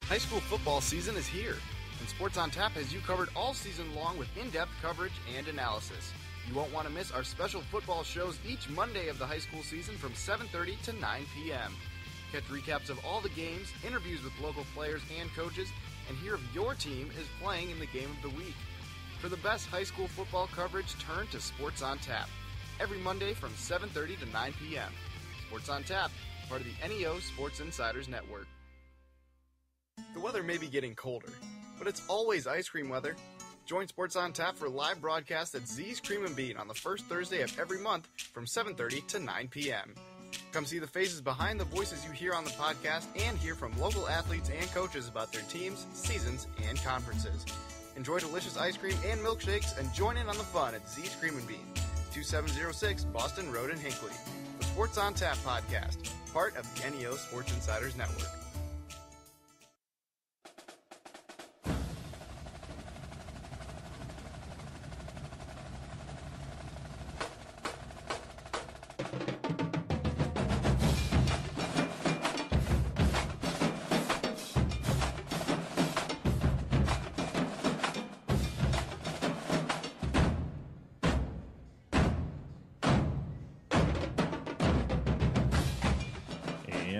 High school football season is here, and Sports on Tap has you covered all season long with in-depth coverage and analysis. You won't want to miss our special football shows each Monday of the high school season from 7:30 to 9 p.m. Catch recaps of all the games, interviews with local players and coaches, and hear if your team is playing in the game of the week. For the best high school football coverage, turn to Sports on Tap. Every Monday from 7:30 to 9 p.m. Sports on Tap, part of the NEO Sports Insiders Network. The weather may be getting colder, but it's always ice cream weather. Join Sports on Tap for live broadcast at Z's Cream and Bean on the first Thursday of every month from 7:30 to 9 p.m. Come see the faces behind the voices you hear on the podcast and hear from local athletes and coaches about their teams, seasons, and conferences. Enjoy delicious ice cream and milkshakes and join in on the fun at Z's Cream and Bean, 2706 Boston Road in Hinckley. The Sports on Tap podcast, part of the NEO Sports Insiders Network.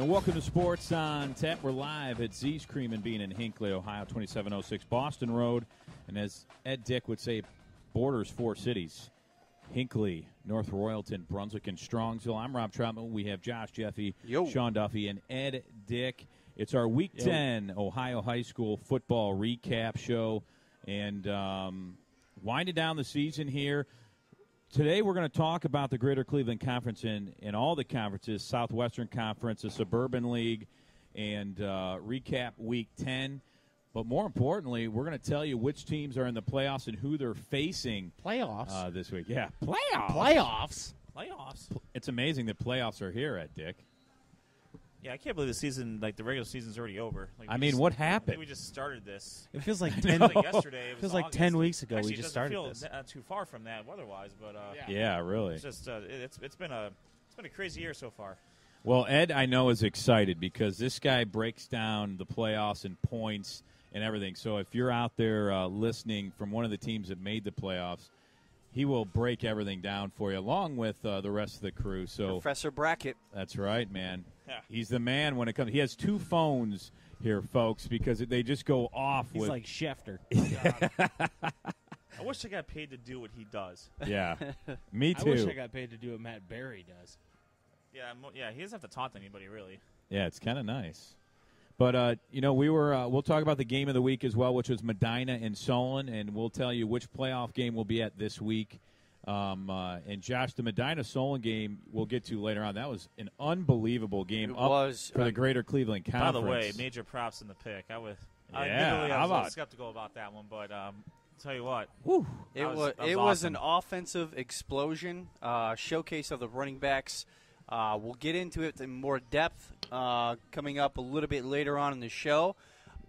Welcome to Sports on Tap. We're live at Z's Cream and Bean in Hinckley, Ohio, 2706 Boston Road. And as Ed Dick would say, borders four cities: Hinckley, North Royalton, Brunswick, and Strongsville. I'm Rob Troutman. We have Josh Jeffy, Sean Duffy, and Ed Dick. It's our Week 10 Ohio High School football recap show. And winding down the season here. Today we're going to talk about the Greater Cleveland Conference in all the conferences, Southwestern Conference, the Suburban League, and recap Week 10. But more importantly, we're going to tell you which teams are in the playoffs and who they're facing. Playoffs? This week. Yeah, playoffs. Playoffs? It's amazing that playoffs are here, Ed Dick. Yeah, I can't believe the season, like the regular season's already over. What happened? I think we just started this. It feels like yesterday. It feels was like 10 weeks ago Actually, we just started feel this. Not too far from that weather-wise, but yeah, really. It's just it's been a crazy year so far. Well, Ed, I know, is excited because this guy breaks down the playoffs and points and everything. So if you're out there listening from one of the teams that made the playoffs, he will break everything down for you, along with the rest of the crew. So Professor Brackett. That's right, man. Yeah. He's the man when it comes. He has two phones here, folks, because they just go off. He's like Schefter. I wish I got paid to do what he does. Yeah, me too. I wish I got paid to do what Matt Berry does. Yeah, he doesn't have to taunt anybody, really. Yeah, it's kind of nice. But, we'll talk about the game of the week as well, which was Medina and Solon, and we'll tell you which playoff game we'll be at this week. And, Josh, the Medina-Solon game we'll get to later on. That was an unbelievable game for the Greater Cleveland Conference. By the way, major props in the pick. I was how a about little skeptical about that one, but tell you what. It was an offensive explosion, showcase of the running backs. We'll get into it in more depth coming up a little bit later on in the show.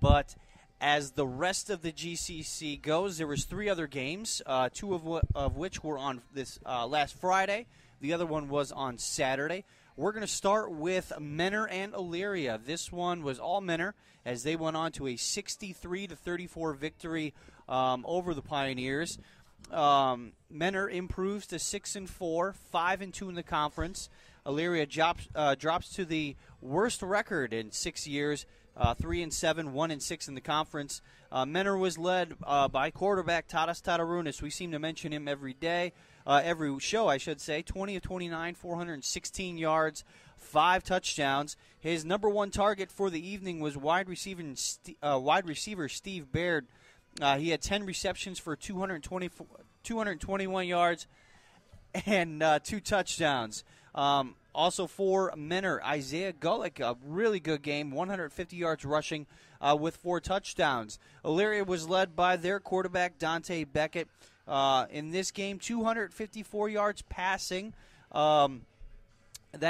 But as the rest of the GCC goes, there was three other games, two of which were on this last Friday. The other one was on Saturday. We're going to start with Menor and Elyria. This one was all Menor as they went on to a 63-34 victory over the Pioneers. Menor improves to 6-4, 5-2 in the conference. Elyria drops to the worst record in 6 years, 3-7, 1-6 in the conference. Menor was led by quarterback Tadas Tatarunas. We seem to mention him every day, every show, I should say. 20 of 29, 416 yards, 5 touchdowns. His number one target for the evening was wide receiver Steve Baird. He had 10 receptions for 221 yards and 2 touchdowns. Also for Menor, Isaiah Gullick, a really good game, 150 yards rushing with 4 touchdowns. Elyria was led by their quarterback, Dante Beckett. In this game, 254 yards passing. That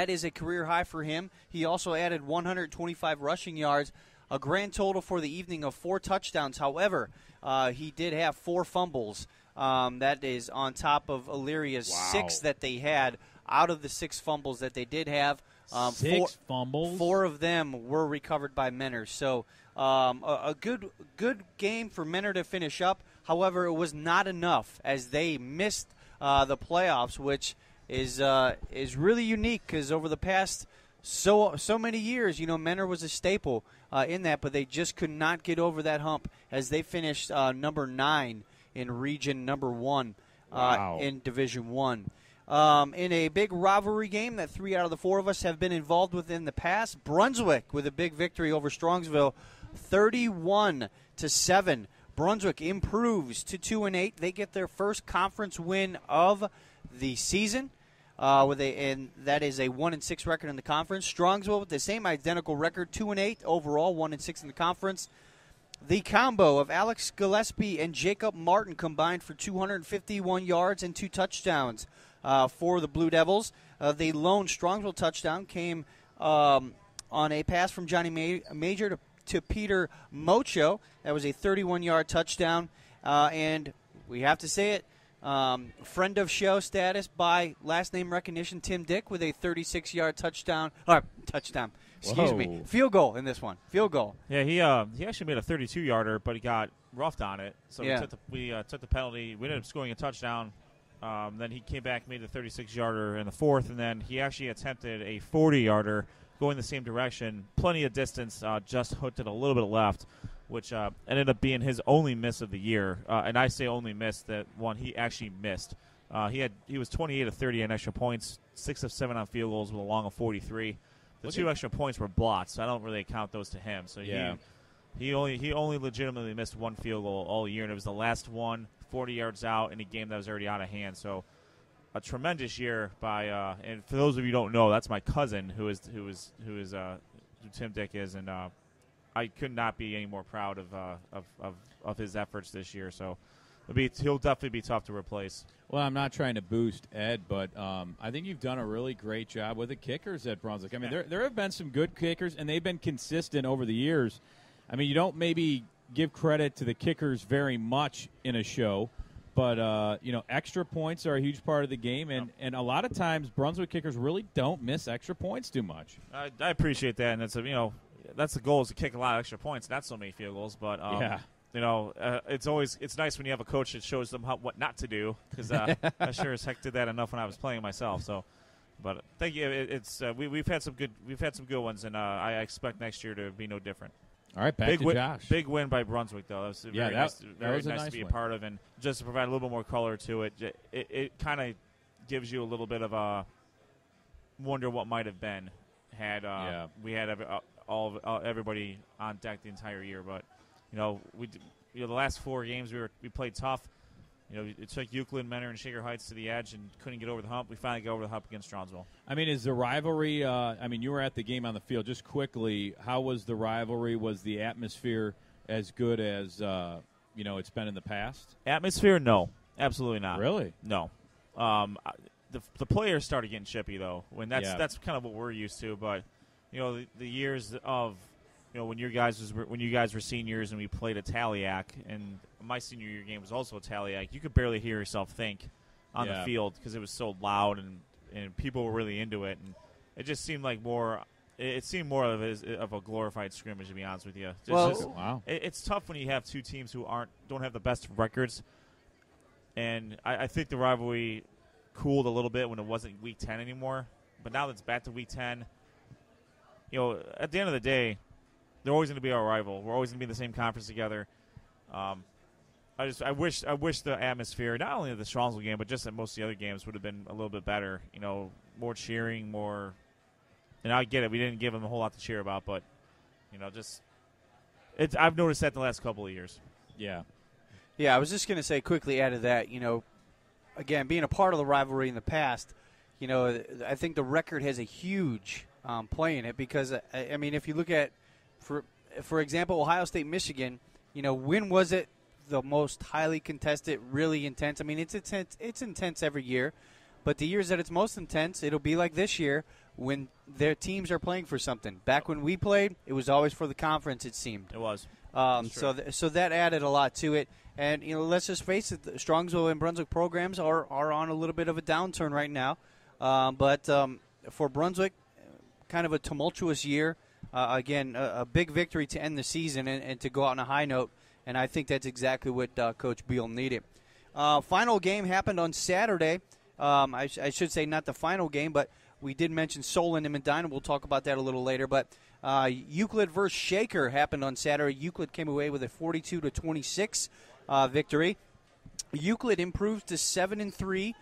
is a career high for him. He also added 125 rushing yards, a grand total for the evening of 4 touchdowns. However, he did have 4 fumbles. That is on top of Illyria's 6 that they had. Out of the 6 fumbles that they did have, 6 fumbles? 4 of them were recovered by Menor. So A good game for Mentor to finish up. However, it was not enough as they missed the playoffs, which is really unique because over the past so many years, Mentor was a staple in that, but they just could not get over that hump as they finished number 9 in Region number 1 in Division 1. In a big rivalry game that 3 out of the 4 of us have been involved with in the past, Brunswick with a big victory over Strongsville, 31-7. Brunswick improves to 2-8. They get their first conference win of the season, and that is a 1-6 record in the conference. Strongsville with the same identical record, 2-8 overall, 1-6 in the conference. The combo of Alex Gillespie and Jacob Martin combined for 251 yards and 2 touchdowns for the Blue Devils. The lone Strongsville touchdown came on a pass from Johnny Major to Peter Mocho. That was a 31-yard touchdown. And we have to say it, friend of show status by last name recognition, Tim Dick with a 36-yard touchdown. Excuse me. Field goal in this one. Field goal. Yeah, he actually made a 32-yarder, but he got roughed on it. So we took the penalty. We ended up scoring a touchdown. Then he came back, made a 36-yarder in the fourth, and then he actually attempted a 40-yarder going the same direction. Plenty of distance, just hooked it a little bit left, which ended up being his only miss of the year. And I say only miss, that one he actually missed. He was 28 of 30 on extra points, 6 of 7 on field goals with a long of 43. The 2 extra points were blocked, so I don't really count those to him. So he only legitimately missed 1 field goal all year, and it was the last one, 40 yards out in a game that was already out of hand. So a tremendous year by and for those of you who don't know, that's my cousin who Tim Dick is, and I could not be any more proud of his efforts this year. So he'll definitely be tough to replace. Well, I'm not trying to boost Ed, but I think you've done a really great job with the kickers at Brunswick. I mean, there have been some good kickers, and they've been consistent over the years. I mean, you don't maybe give credit to the kickers very much in a show, but, extra points are a huge part of the game, and a lot of times Brunswick kickers really don't miss extra points too much. I appreciate that, and that's the goal, is to kick a lot of extra points, not so many field goals, but it's nice when you have a coach that shows them what not to do, because I sure as heck did that enough when I was playing myself. So, but thank you. We've had some good ones, and I expect next year to be no different. All right, back to Josh. Big win by Brunswick, though. That was very nice to be win. a part of, and just to provide a little bit more color to it. It kind of gives you a little bit of a wonder what might have been had we had everybody on deck the entire year, but. The last 4 games we played tough. It took Euclid, Mentor, and Shaker Heights to the edge and couldn't get over the hump. We finally got over the hump against Strongsville. I mean, is the rivalry you were at the game on the field. Just quickly, how was the rivalry? Was the atmosphere as good as it's been in the past? Atmosphere? No. Absolutely not. Really? No. The players started getting chippy, though. That's kind of what we're used to. But, the years of – when you guys were seniors and we played at Taliac, and my senior year game was also at Taliac, you could barely hear yourself think on the field because it was so loud and people were really into it, and it just seemed like it seemed more of a glorified scrimmage, to be honest with you. Wow. It's tough when you have 2 teams who don't have the best records, and I think the rivalry cooled a little bit when it wasn't Week 10 anymore, but now that it's back to Week 10, at the end of the day, they're always going to be our rival. We're always going to be in the same conference together. I wish the atmosphere, not only of the Strongsville game, but just at most of the other games, would have been a little bit better. More cheering, more. And I get it. We didn't give them a whole lot to cheer about, but I've noticed that the last couple of years. Yeah. Yeah, I was just going to say quickly, add to that. Again, being a part of the rivalry in the past, I think the record has a huge play in it because if you look at. For example, Ohio State, Michigan, when was it the most highly contested, really intense? I mean, it's intense every year, but the years that it's most intense, it'll be like this year when their teams are playing for something. Back when we played, it was always for the conference, it seemed. It was. So that added a lot to it. And, let's just face it, the Strongsville and Brunswick programs are on a little bit of a downturn right now. But for Brunswick, kind of a tumultuous year. again, a big victory to end the season and to go out on a high note, and I think that's exactly what Coach Beal needed. Final game happened on Saturday. I should say not the final game, but we did mention Solon and Medina. We'll talk about that a little later. But Euclid versus Shaker happened on Saturday. Euclid came away with a 42-26 victory. Euclid improved to 7-3,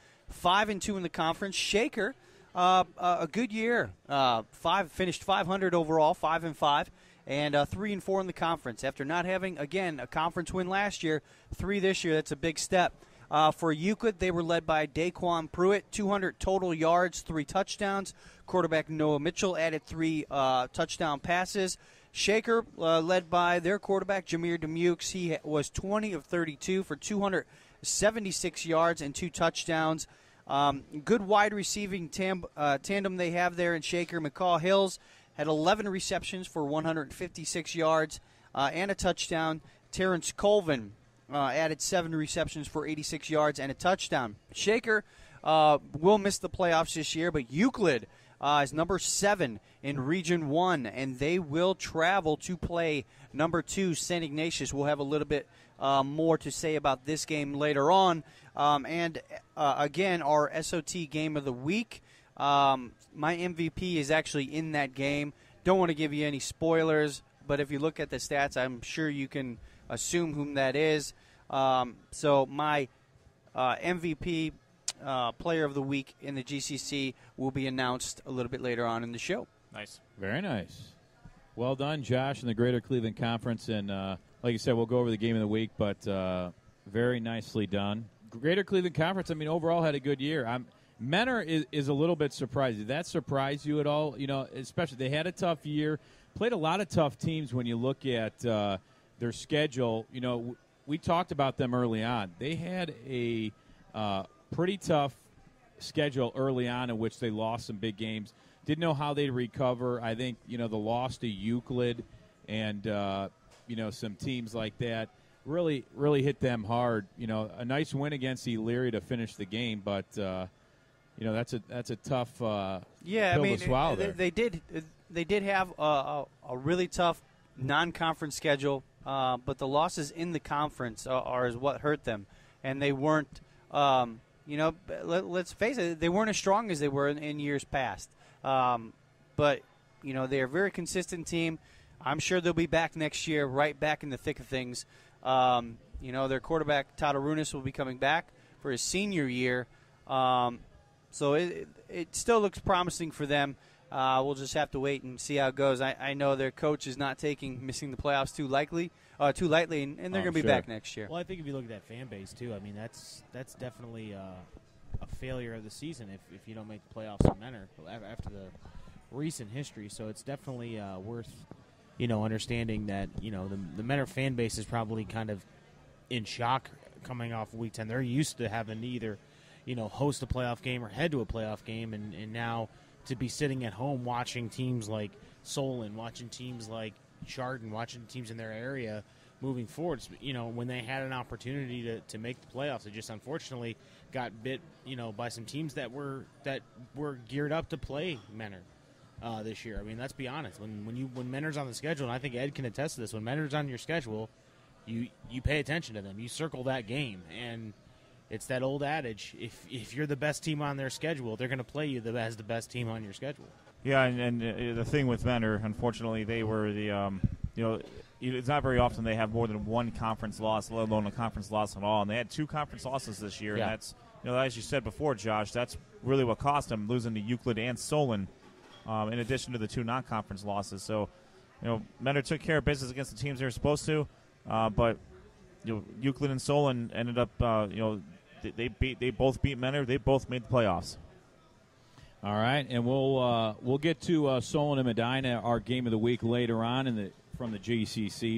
5-2 in the conference. Shaker, a good year. Finished 500 overall, 5-5, and 3-4 in the conference. After not having, again, a conference win last year, 3 this year, that's a big step. For Euclid, they were led by Daquan Pruitt, 200 total yards, 3 touchdowns. Quarterback Noah Mitchell added 3 touchdown passes. Shaker, led by their quarterback Jameer Demukes, he was 20 of 32 for 276 yards and 2 touchdowns. Good wide receiving tandem they have there in Shaker. McCall Hills had 11 receptions for 156 yards and a touchdown. Terrence Colvin added 7 receptions for 86 yards and a touchdown. Shaker will miss the playoffs this year, but Euclid is number 7 in Region 1, and they will travel to play number 2, St. Ignatius. We'll have a little bit more to say about this game later on. Again, our SOT game of the week. My MVP is actually in that game. Don't want to give you any spoilers, but if you look at the stats, I'm sure you can assume whom that is. So my MVP player of the week in the GCC will be announced a little bit later on in the show. Nice. Very nice. Well done, Josh, in the Greater Cleveland Conference. And like you said, we'll go over the game of the week, but very nicely done. Greater Cleveland Conference, I mean, overall had a good year. Mentor is a little bit surprised. Did that surprise you at all? You know, especially they had a tough year, played a lot of tough teams when you look at their schedule. You know, we talked about them early on. They had a pretty tough schedule early on in which they lost some big games. Didn't know how they'd recover. I think, you know, the loss to Euclid and, you know, some teams like that really hit them hard. You know, a nice win against Elyria to finish the game, but, you know, that's a tough pill to swallow there. They did have a really tough non-conference schedule, but the losses in the conference are what hurt them. And they weren't, you know, let's face it, they weren't as strong as they were in years past. But, you know, they're a very consistent team. I'm sure they'll be back next year, right back in the thick of things. You know, their quarterback, Todd Arunas, will be coming back for his senior year. So it still looks promising for them. We'll just have to wait and see how it goes. I know their coach is not taking missing the playoffs too lightly, and they're going to be back next year. Well, I think if you look at that fan base, too, I mean, that's definitely a failure of the season if you don't make the playoffs in Mentor after the recent history. So it's definitely worth, you know, understanding that, you know, the Mentor fan base is probably kind of in shock coming off Week 10. They're used to having to either, you know, host a playoff game or head to a playoff game, and now to be sitting at home watching teams like Solon, watching teams like Chardon, watching teams in their area moving forward. You know, when they had an opportunity to make the playoffs, they just unfortunately got bit, you know, by some teams that were geared up to play Mentor this year. I mean, let's be honest. When Mentor's on the schedule, and I think Ed can attest to this, when Mentor's on your schedule, you pay attention to them. You circle that game, and it's that old adage: if you're the best team on their schedule, they're going to play you as the best team on your schedule. Yeah, and the thing with Mentor, unfortunately, they were the you know, it's not very often they have more than one conference loss, let alone a conference loss at all. And they had 2 conference losses this year, and that's, you know, as you said before, Josh, that's really what cost them, losing to Euclid and Solon, in addition to the 2 non-conference losses. So, you know, Mentor took care of business against the teams they were supposed to, but you know, Euclid and Solon ended up, you know, they both beat Mentor. They both made the playoffs. All right, and we'll get to Solon and Medina, our game of the week, later on from the GCC.